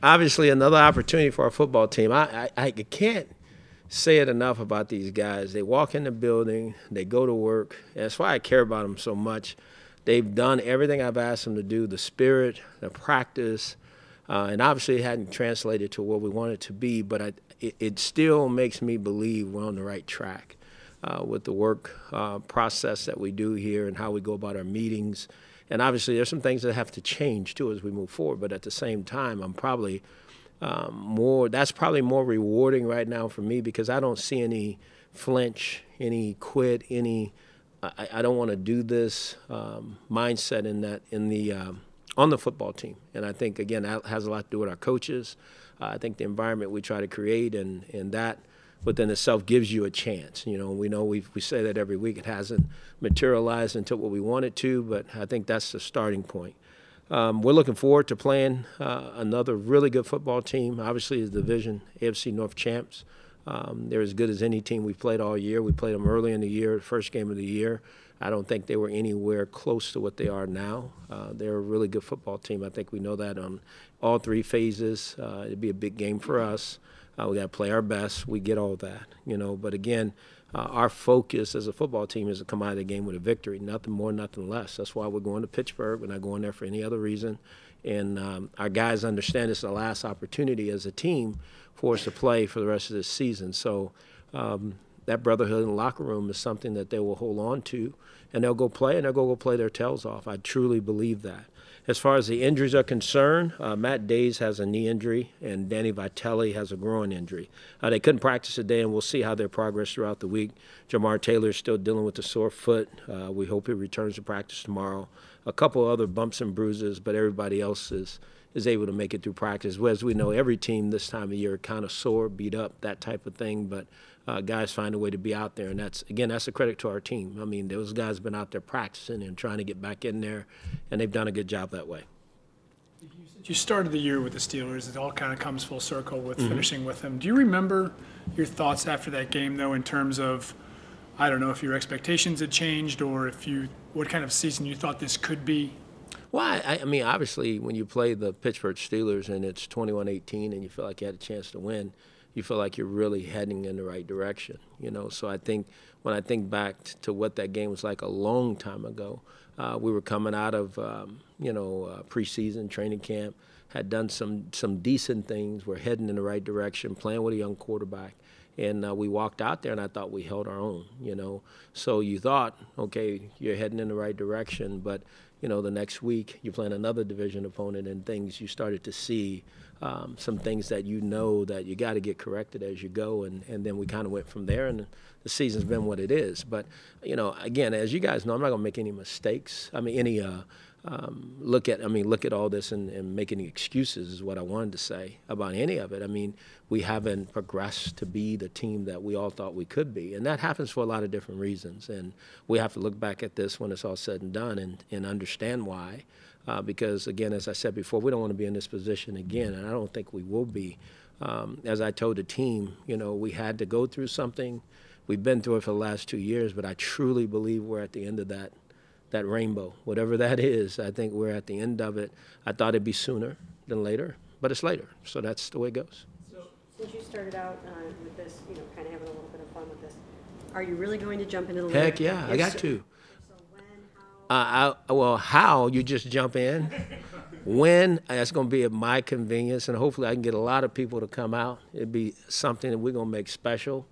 obviously another opportunity for our football team. I can't say it enough about these guys. They walk in the building, they go to work, and that's why I care about them so much. They've done everything I've asked them to do, the spirit, the practice, and obviously it hadn't translated to what we want it to be, but it still makes me believe we're on the right track with the work process that we do here and how we go about our meetings. And obviously there's some things that have to change too as we move forward, but at the same time I'm probably that's probably more rewarding right now for me because I don't see any flinch, any quit, any I don't want to do this mindset on the football team. And I think, again, that has a lot to do with our coaches. I think the environment we try to create and that within itself gives you a chance. You know we say that every week. It hasn't materialized into what we want it to, but I think that's the starting point. We're looking forward to playing another really good football team. Obviously, the division AFC North champs. They're as good as any team we've played all year. We played them early in the year, first game of the year. I don't think they were anywhere close to what they are now. They're a really good football team. I think we know that on all three phases. It'd be a big game for us. We got to play our best. We get all that, But again, our focus as a football team is to come out of the game with a victory. Nothing more, nothing less. That's why we're going to Pittsburgh. We're not going there for any other reason. And our guys understand it's the last opportunity as a team for us to play for the rest of this season. So that brotherhood in the locker room is something that they will hold on to, and they'll go play, and they'll go play their tails off. I truly believe that. As far as the injuries are concerned, Matt Days has a knee injury, and Danny Vitelli has a groin injury. They couldn't practice today, and we'll see how their progress throughout the week. Jamar Taylor is still dealing with a sore foot. We hope he returns to practice tomorrow. A couple other bumps and bruises, but everybody else is able to make it through practice. As we know, every team this time of year kind of sore, beat up, that type of thing, but guys find a way to be out there, and that's a credit to our team. I mean, those guys have been out there practicing and trying to get back in there, and they've done a good job that way. You started the year with the Steelers. It all kind of comes full circle with finishing with them. Do you remember your thoughts after that game, though, in terms of, I don't know if your expectations had changed or what kind of season you thought this could be? Well, I mean, obviously, when you play the Pittsburgh Steelers and it's 21-18 and you feel like you had a chance to win, you feel like you're really heading in the right direction, So I think when I think back to what that game was like a long time ago, we were coming out of, preseason training camp, had done some decent things. We're heading in the right direction, playing with a young quarterback. And we walked out there, and I thought we held our own, So you thought, okay, you're heading in the right direction, but, the next week you're playing another division opponent and things you started to see some things that that you got to get corrected as you go. And then we kind of went from there, and the season's been what it is. But, again, as you guys know, I'm not going to make any mistakes. I mean, look at all this and make any excuses is what I wanted to say about any of it. I mean, we haven't progressed to be the team that we all thought we could be, and that happens for a lot of different reasons. And we have to look back at this when it's all said and done and understand why. Because, again, as I said before, we don't want to be in this position again, and I don't think we will be. As I told the team, we had to go through something. We've been through it for the last 2 years, but I truly believe we're at the end of that rainbow, whatever that is. I think we're at the end of it. I thought it'd be sooner than later, but it's later. So that's the way it goes. So since you started out with this, kind of having a little bit of fun with this, are you really going to jump into the league? Heck yeah, I got to. So when, how? How, you just jump in. When, that's going to be at my convenience, and hopefully I can get a lot of people to come out. It'd be something that we're going to make special.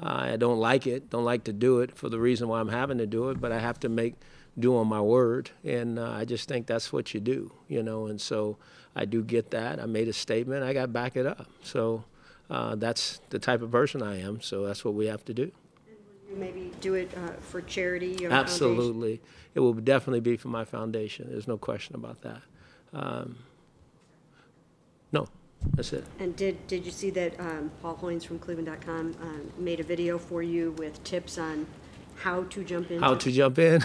I don't like to do it for the reason why I'm having to do it, but I have to do on my word, and I just think that's what you do, and so I do get that. I made a statement, I got to back it up. So that's the type of person I am, so that's what we have to do. And will you maybe do it for charity or Absolutely. Foundation? It will definitely be for my foundation. There's no question about that. No, that's it. And did you see that Paul Hoynes from Cleveland.com made a video for you with tips on how to jump in? How to jump in?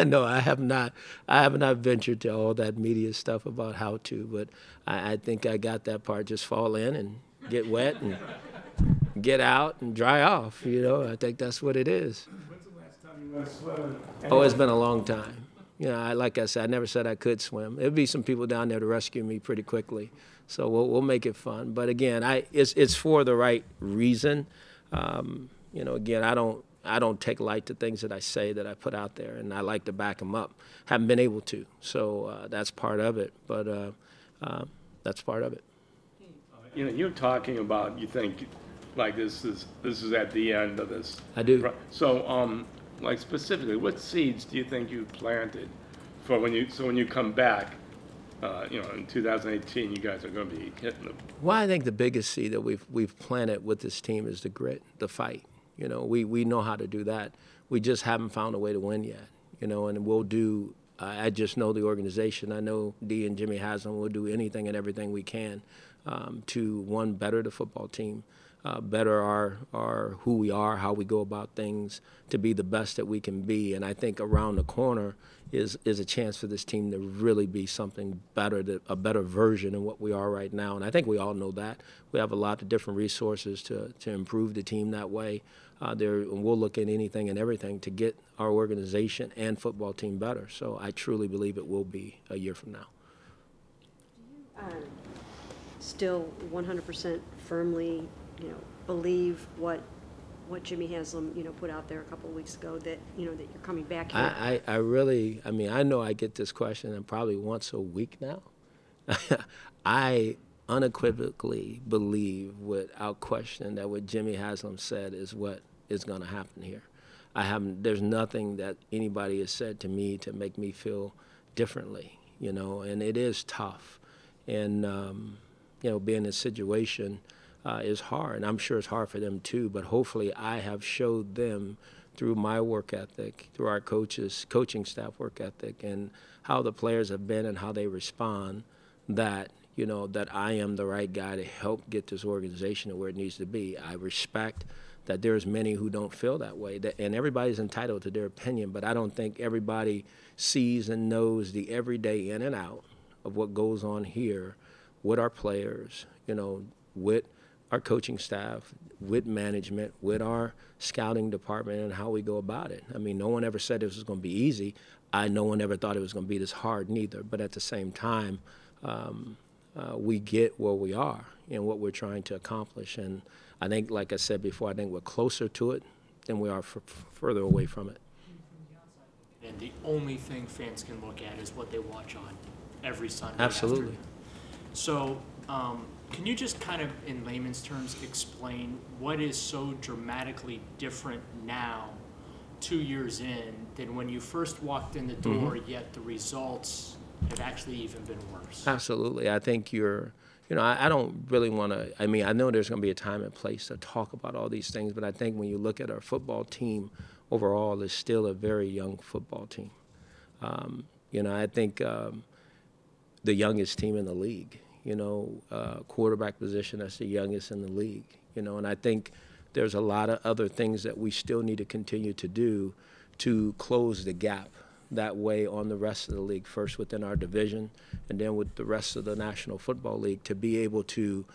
No, I have not. I have not ventured to all that media stuff about how to, but I think I got that part. Just fall in and get wet and get out and dry off. I think that's what it is. When's the last time you went swimming? Oh, it's been a long time. Like I said, I never said I could swim. There'd be some people down there to rescue me pretty quickly. So we'll make it fun. But again, it's for the right reason. Again, I don't take light to things that I say, that I put out there, and I like to back them up. Haven't been able to, so that's part of it. But that's part of it. You're talking about, you think like this is at the end of this. I do. So like specifically, what seeds do you think you planted for when you come back? In 2018, you guys are going to be hitting them. Well, I think the biggest seed that we've planted with this team is the grit, the fight. We know how to do that. We just haven't found a way to win yet. And we'll do. I just know the organization. I know Dee and Jimmy Haslam will do anything and everything we can to, one, better the football team, better our who we are, how we go about things, to be the best that we can be. And I think around the corner is a chance for this team to really be something better, a better version of what we are right now. And I think we all know that. We have a lot of different resources to improve the team that way. And we'll look at anything and everything to get our organization and football team better. So I truly believe it will be a year from now. Still 100% firmly, believe what Jimmy Haslam, put out there a couple of weeks ago, that, that you're coming back here? I know I get this question probably once a week now. I unequivocally believe without question that what Jimmy Haslam said is what is going to happen here. There's nothing that anybody has said to me to make me feel differently, and it is tough. And, being in a situation is hard. And I'm sure it's hard for them too, but hopefully I have showed them through my work ethic, through our coaching staff work ethic, and how the players have been and how they respond, that that I am the right guy to help get this organization to where it needs to be. I respect that there's many who don't feel that way, and everybody's entitled to their opinion, but I don't think everybody sees and knows the everyday in and out of what goes on here with our players, with our coaching staff, with management, with our scouting department, and how we go about it. I mean, no one ever said this was going to be easy. No one ever thought it was going to be this hard neither. But at the same time, we get where we are and what we're trying to accomplish. And I think, like I said before, I think we're closer to it than we are further away from it. And the only thing fans can look at is what they watch on every Sunday. Absolutely. After. So can you just kind of, in layman's terms, explain what is so dramatically different now, 2 years in, than when you first walked in the door, yet the results have actually even been worse? Absolutely. I think I don't really want to, I know there's going to be a time and place to talk about all these things, but I think when you look at our football team overall, it's still a very young football team. I think the youngest team in the league, quarterback position, that's the youngest in the league, and I think there's a lot of other things that we still need to continue to do to close the gap that way on the rest of the league, first within our division and then with the rest of the National Football League, to be able to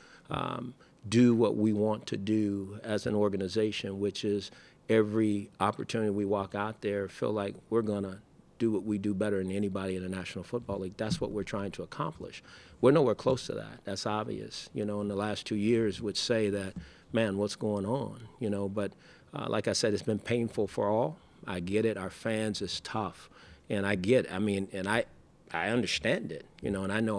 do what we want to do as an organization, which is every opportunity we walk out there, feel like we're going to do what we do better than anybody in the National Football League. That's what we're trying to accomplish. We're nowhere close to that. That's obvious. In the last 2 years would say that, man, what's going on? But like I said, it's been painful for all. I get it. Our fans is tough. And I get, and I understand it, and I know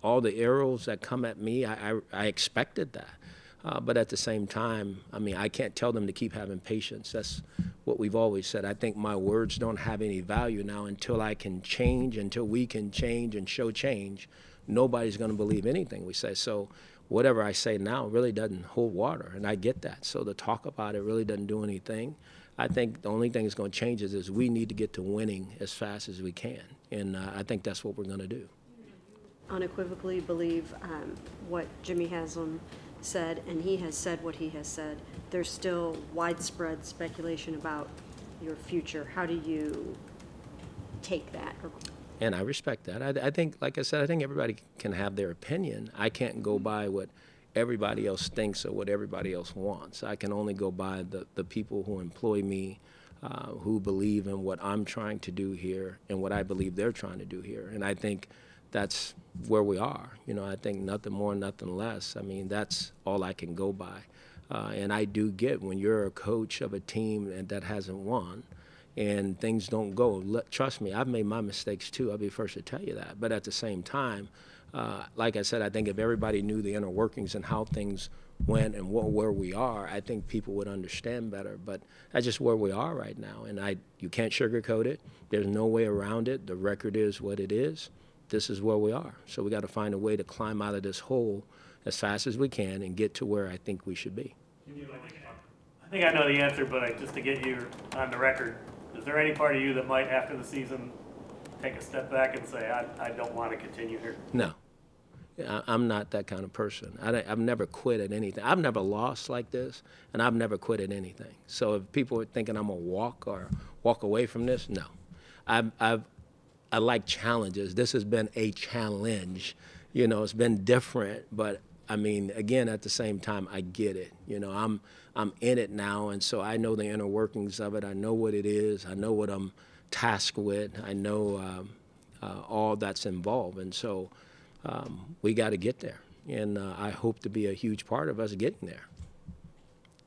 all the arrows that come at me, I expected that. But at the same time, I can't tell them to keep having patience. That's what we've always said. I think my words don't have any value now until I can change, until we can change and show change. Nobody's going to believe anything we say. So whatever I say now really doesn't hold water, and I get that. So to talk about it really doesn't do anything. I think the only thing that's going to change is we need to get to winning as fast as we can, and I think that's what we're going to do. Unequivocally believe what Jimmy Haslam said, and he has said what he has said. There's still widespread speculation about your future. How do you take that? And I respect that. I think, like I said, I think everybody can have their opinion. I can't go by what everybody else thinks or what everybody else wants. I can only go by the people who employ me, who believe in what I'm trying to do here and what I believe they're trying to do here. And I think that's where we are. You know, I think nothing more, nothing less. I mean, that's all I can go by. And I do get when you're a coach of a team that hasn't won and things don't go, trust me, I've made my mistakes too. I'll be the first to tell you that. But at the same time, like I said, I think if everybody knew the inner workings and how things went and where we are, I think people would understand better. But that's just where we are right now. And you can't sugarcoat it. There's no way around it. The record is what it is. This is where we are. So we got to find a way to climb out of this hole as fast as we can and get to where I think we should be. I think I know the answer, but just to get you on the record, is there any part of you that might, after the season, take a step back and say, I don't want to continue here? No. I'm not that kind of person. I've never quit at anything. I've never lost like this, and I've never quit at anything. So if people are thinking I'm going to walk away from this, no. I like challenges. This has been a challenge. You know, it's been different, but I mean, again, at the same time, I get it. You know, I'm in it now, and so I know the inner workings of it. I know what it is. I know what I'm tasked with. I know all that's involved, and so we got to get there. And I hope to be a huge part of us getting there.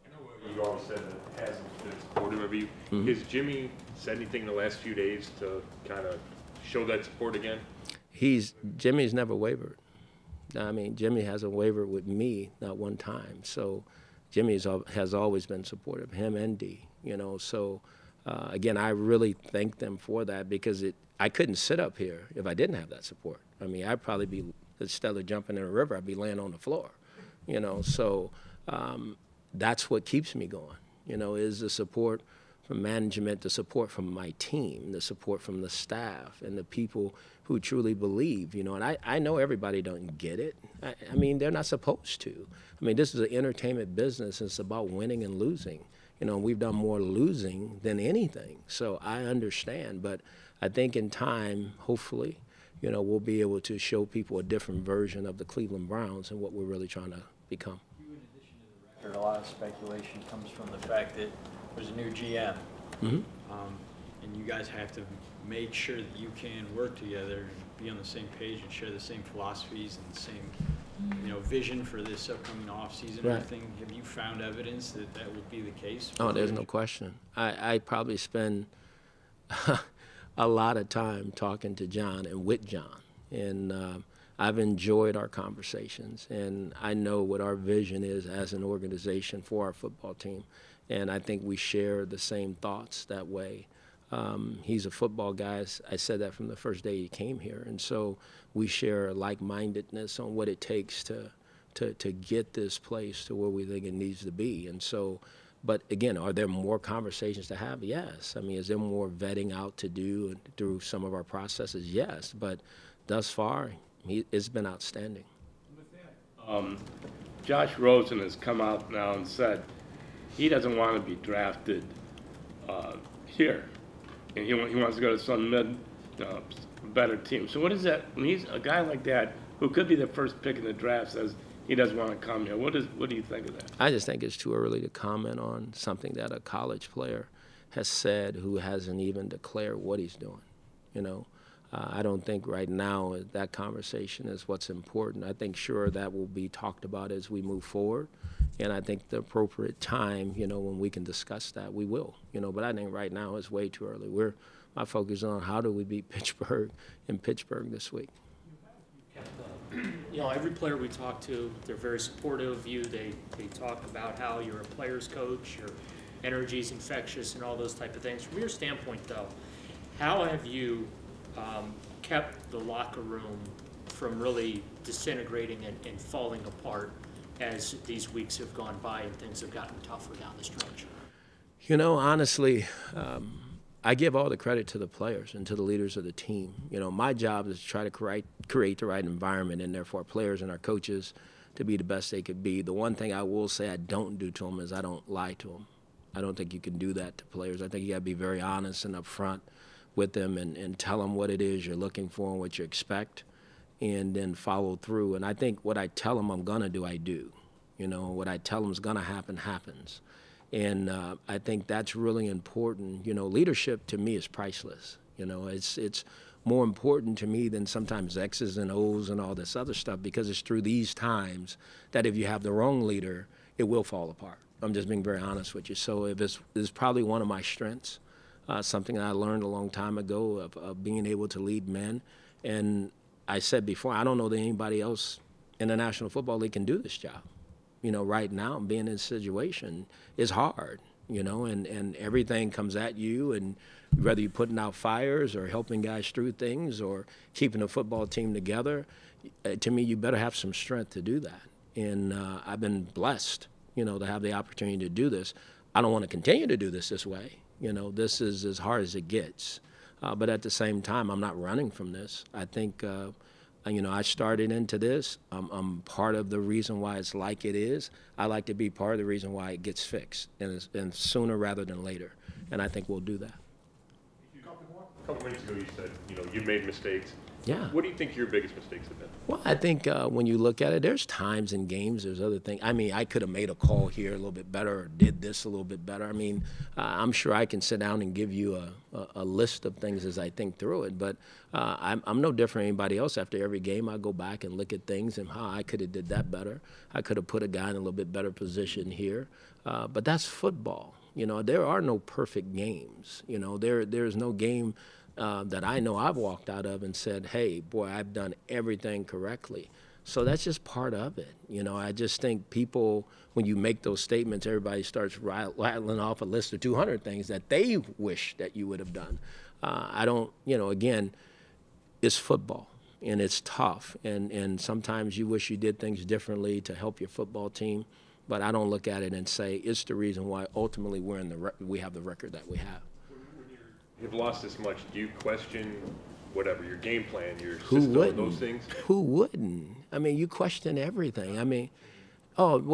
I know you always said that hasn't been supportive of you. Mm-hmm. Has Jimmy said anything in the last few days to kind of show that support again? Jimmy's never wavered. I mean, Jimmy hasn't wavered with me, not one time. So Jimmy has always been supportive, him and D, you know. So, again, I really thank them for that because I couldn't sit up here if I didn't have that support. I mean, I'd probably be, instead of jumping in a river, I'd be laying on the floor, you know. So that's what keeps me going, you know, is the support from management, the support from my team, the support from the staff and the people who truly believe, you know. And I know everybody doesn't get it. I mean, they're not supposed to. I mean, this is an entertainment business. It's about winning and losing. You know, we've done more losing than anything. So I understand. But I think in time, hopefully, you know, we'll be able to show people a different version of the Cleveland Browns and what we're really trying to become. In addition to the record, a lot of speculation comes from the fact that there's a new GM. Mm-hmm. And you guys have to make sure that you can work together and be on the same page and share the same philosophies and the same, you know, vision for this upcoming off season. Right. Everything. Have you found evidence that that would be the case? Oh, there's no question. I probably spend a lot of time talking to John and with John, and I've enjoyed our conversations, and I know what our vision is as an organization for our football team, and I think we share the same thoughts that way. He's a football guy. I said that from the first day he came here, and so we share a like-mindedness on what it takes to get this place to where we think it needs to be. And so, but again, are there more conversations to have? Yes. I mean, is there more vetting out to do through some of our processes? Yes. But thus far, it's been outstanding. Josh Rosen has come out now and said he doesn't want to be drafted here, and he wants to go to some better team. So what is that? When he's a guy like that who could be the first pick in the draft says he doesn't want to come here, what do you think of that? I just think it's too early to comment on something that a college player has said who hasn't even declared what he's doing. You know, I don't think right now that conversation is what's important. I think sure that will be talked about as we move forward, and I think the appropriate time, you know, when we can discuss that, we will. You know, but I think right now it's way too early. My focus is on how do we beat Pittsburgh in Pittsburgh this week. You know, every player we talk to, they're very supportive of you. They talk about how you're a player's coach, your energy is infectious, and all those type of things. From your standpoint, though, how have you kept the locker room from really disintegrating and falling apart as these weeks have gone by and things have gotten tougher down the stretch? You know, honestly, I give all the credit to the players and to the leaders of the team. You know, my job is to try to create the right environment in there for our players and our coaches to be the best they could be. The one thing I will say I don't do to them is I don't lie to them. I don't think you can do that to players. I think you got to be very honest and upfront with them and tell them what it is you're looking for and what you expect, and then follow through. And I think what I tell them I'm going to do, I do. You know, what I tell them is going to happen, happens. And I think that's really important. You know, leadership to me is priceless. You know, it's more important to me than sometimes X's and O's and all this other stuff, because it's through these times that if you have the wrong leader, it will fall apart. I'm just being very honest with you. So if it's probably one of my strengths, something that I learned a long time ago of being able to lead men. And I said before, I don't know that anybody else in the National Football League can do this job. Right now, being in this situation is hard, and everything comes at you, and whether you're putting out fires or helping guys through things or keeping a football team together, to me, you better have some strength to do that. And I've been blessed, to have the opportunity to do this. I don't want to continue to do this way. This is as hard as it gets. But at the same time, I'm not running from this. I think, I started into this. I'm part of the reason why it's like it is. I like to be part of the reason why it gets fixed, and sooner rather than later. And I think we'll do that. A couple minutes ago, you said, you made mistakes. Yeah. What do you think your biggest mistakes have been? Well, I think when you look at it, there's times in games, there's other things. I mean, I could have made a call here a little bit better or did this a little bit better. I mean, I'm sure I can sit down and give you a list of things as I think through it. But I'm no different than anybody else. After every game, I go back and look at things and how I could have did that better. I could have put a guy in a little bit better position here. But that's football. There are no perfect games. There's no game that I know I've walked out of and said, hey, boy, I've done everything correctly. So that's just part of it. I just think people, when you make those statements, everybody starts rattling off a list of 200 things that they wish that you would have done. I don't, again, it's football, and it's tough. And sometimes you wish you did things differently to help your football team. But I don't look at it and say it's the reason why ultimately we have the record that we have. You've lost this much. Do you question whatever your game plan, your Who system, wouldn't? those things? Who wouldn't? I mean, you question everything. I mean,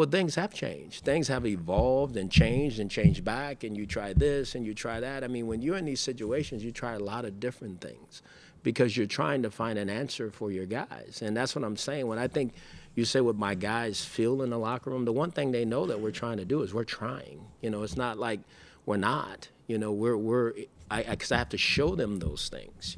things have changed. Things have evolved and changed back, and you try this and you try that. I mean, when you're in these situations, you try a lot of different things because you're trying to find an answer for your guys. And that's what I'm saying. When I think you say what my guys feel in the locker room, the one thing they know that we're trying to do is we're trying. It's not like we're not. Because I have to show them those things,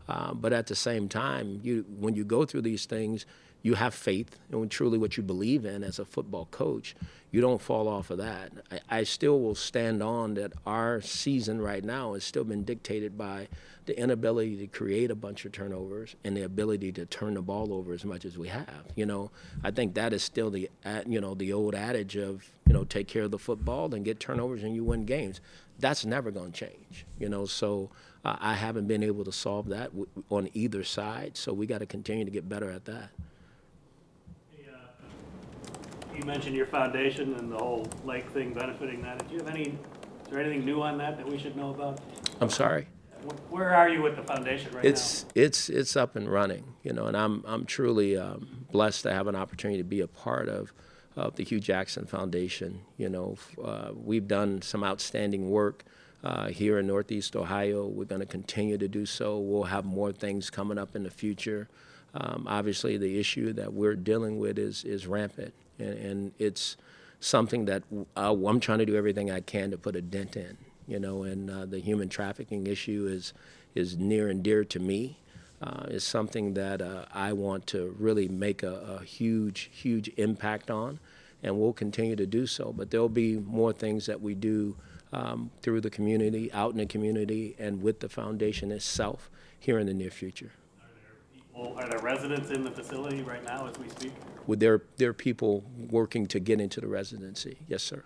But at the same time, when you go through these things, you have faith and truly what you believe in as a football coach. You don't fall off of that. I still will stand on that our season right now has still been dictated by the inability to create a bunch of turnovers and the ability to turn the ball over as much as we have. I think that is still the old adage of, take care of the football, then get turnovers and you win games. That's never going to change, So I haven't been able to solve that on either side. So we got to continue to get better at that. You mentioned your foundation and the whole lake thing benefiting that. Is there anything new on that we should know about? I'm sorry? Where are you with the foundation right now? It's up and running, and I'm truly blessed to have an opportunity to be a part of the Hue Jackson Foundation. We've done some outstanding work here in Northeast Ohio. We're going to continue to do so. We'll have more things coming up in the future. Obviously, the issue that we're dealing with is rampant, and it's something that I'm trying to do everything I can to put a dent in. And the human trafficking issue is near and dear to me. It's something that I want to really make a huge impact on, and we'll continue to do so. But there'll be more things that we do through the community, out in the community, and with the foundation itself here in the near future. Are there residents in the facility right now as we speak? There are people working to get into the residency. Yes, sir.